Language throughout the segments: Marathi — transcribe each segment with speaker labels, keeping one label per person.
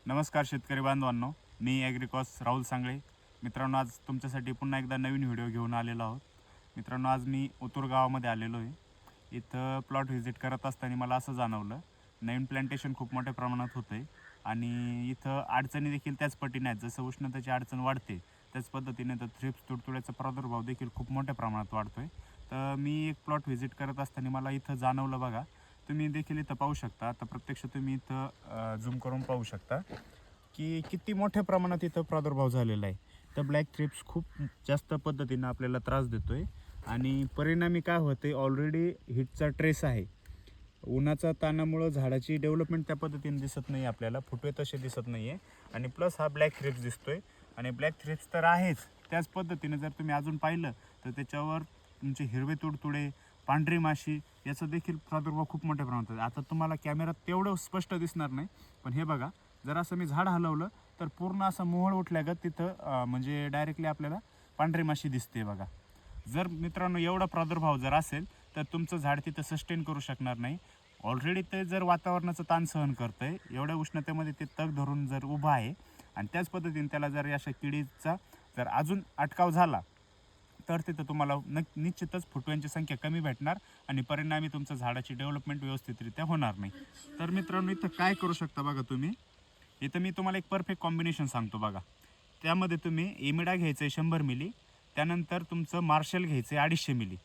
Speaker 1: नमस्कार शेतकरी बांधवांनो, मी ॲग्रिकॉस राहुल सांगळे. मित्रांनो, आज तुमच्यासाठी पुन्हा एकदा नवीन व्हिडिओ घेऊन आलेलो आहोत. मित्रांनो, आज मी ओतूर गावामध्ये आलेलो आहे. इथं प्लॉट व्हिजिट करत असताना मला असं जाणवलं, नवीन प्लांटेशन खूप मोठ्या प्रमाणात होतं आहे आणि इथं अडचणी देखील त्याच पटीने आहेत. जसं उष्णतेची अडचण वाढते त्याच पद्धतीने तर थ्रिप्स तुडतुड्याचा प्रादुर्भाव देखील खूप मोठ्या प्रमाणात वाढतो आहे. तर मी एक प्लॉट व्हिजिट करत असताना मला इथं जाणवलं बघा. तुम्ही देखील इथं पाहू शकता. आता प्रत्यक्ष तुम्ही इथं झूम करून पाहू शकता की किती मोठ्या प्रमाणात इथं प्रादुर्भाव झालेला आहे. तर ब्लॅक थ्रिप्स खूप जास्त पद्धतीनं आपल्याला त्रास देतो आहे आणि परिणामी काय होते, ऑलरेडी हीटचा ट्रेस आहे. उन्हाचा ताणामुळं झाडाची डेव्हलपमेंट त्या पद्धतीने दिसत नाही, आपल्याला फुटवे तसे दिसत नाही आहे आणि प्लस हा ब्लॅक थ्रिप्स दिसतो आहे. आणि ब्लॅक थ्रिप्स तर आहेच, त्याच पद्धतीने जर तुम्ही अजून पाहिलं तर त्याच्यावर तुमचे हिरवे तुडतुडे, पांढरी माशी याचा देखील प्रादुर्भाव खूप मोठ्या प्रमाणात आहे. आता तुम्हाला कॅमेरात तेवढं स्पष्ट दिसणार नाही, पण हे बघा, जर असं मी झाड हलवलं तर पूर्ण असं मोहळ उठल्यागत तिथं म्हणजे डायरेक्टली आपल्याला पांढरी माशी दिसते बघा. जर मित्रांनो एवढा प्रादुर्भाव जर असेल तर तुमचं झाड तिथं सस्टेन करू शकणार नाही. ऑलरेडी ते जर वातावरणाचं ताण सहन करतं आहे, एवढ्या उष्णतेमध्ये ते तग धरून जर उभं आहे आणि त्याच पद्धतीने त्याला जर अशा किडीचा जर अजून अटकाव झाला तर तिथं तुम्हाला निश्चितच फुटव्यांची संख्या कमी भेटणार आणि परिणामी तुमचं झाडाची डेव्हलपमेंट व्यवस्थितरित्या होणार नाही. तर मित्रांनो, इथं काय करू शकता बघा तुम्ही. इथं मी तुम्हाला एक परफेक्ट कॉम्बिनेशन सांगतो बघा. त्यामध्ये तुम्ही इमिडा घ्यायचं आहे 100 मिली, त्यानंतर तुमचं मार्शल घ्यायचं आहे 250 मिली.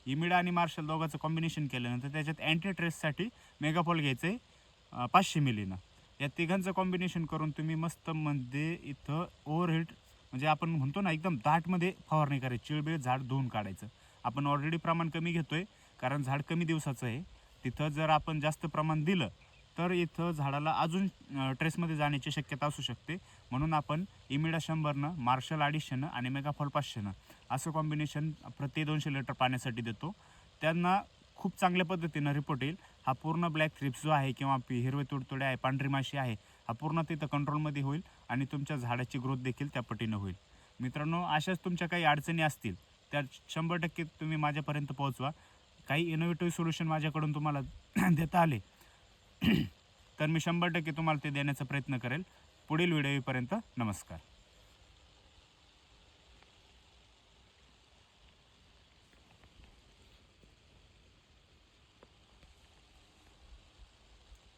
Speaker 1: इमिडा आणि मार्शल दोघांचं कॉम्बिनेशन केल्यानंतर त्याच्यात अँटी ट्रेससाठी मेगाफॉल घ्यायचं आहे 500 मिलीनं. या तिघांचं कॉम्बिनेशन करून तुम्ही मस्त मध्ये इथं ओव्हरहेड म्हणजे आपण म्हणतो ना, एकदम दाटमध्ये फवारणी करायची, चिळबे झाड धुवून काढायचं. आपण ऑलरेडी प्रमाण कमी घेतोय कारण झाड कमी दिवसाचं आहे. तिथं जर आपण जास्त प्रमाण दिलं तर इथं झाडाला अजून ट्रेसमध्ये जाण्याची शक्यता असू शकते. म्हणून आपण इमिडा 100नं, मार्शल 250नं आणि मेगाफॉल 500नं असं कॉम्बिनेशन प्रति 200 लिटर पाण्यासाठी देतो. त्यांना खूप चांगल्या पद्धतीनं रिपोर्ट येईल. हा पूर्ण ब्लॅक थ्रिप्स जो आहे किंवा हिरवे तुडतुडे आहे, पांढरी माशी आहे, हा पूर्ण तिथं कंट्रोलमध्ये होईल आणि तुमच्या झाडाची ग्रोथ देखील त्या पटीनं होईल. मित्रांनो, अशाच तुमच्या काही अडचणी असतील त्या 100% तुम्ही माझ्यापर्यंत पोहोचवा. काही इनोव्हेटिव्ह सोल्युशन माझ्याकडून तुम्हाला देता आले तर मी 100% तुम्हाला ते देण्याचा प्रयत्न करेल. पुढील व्हिडिओपर्यंत नमस्कार.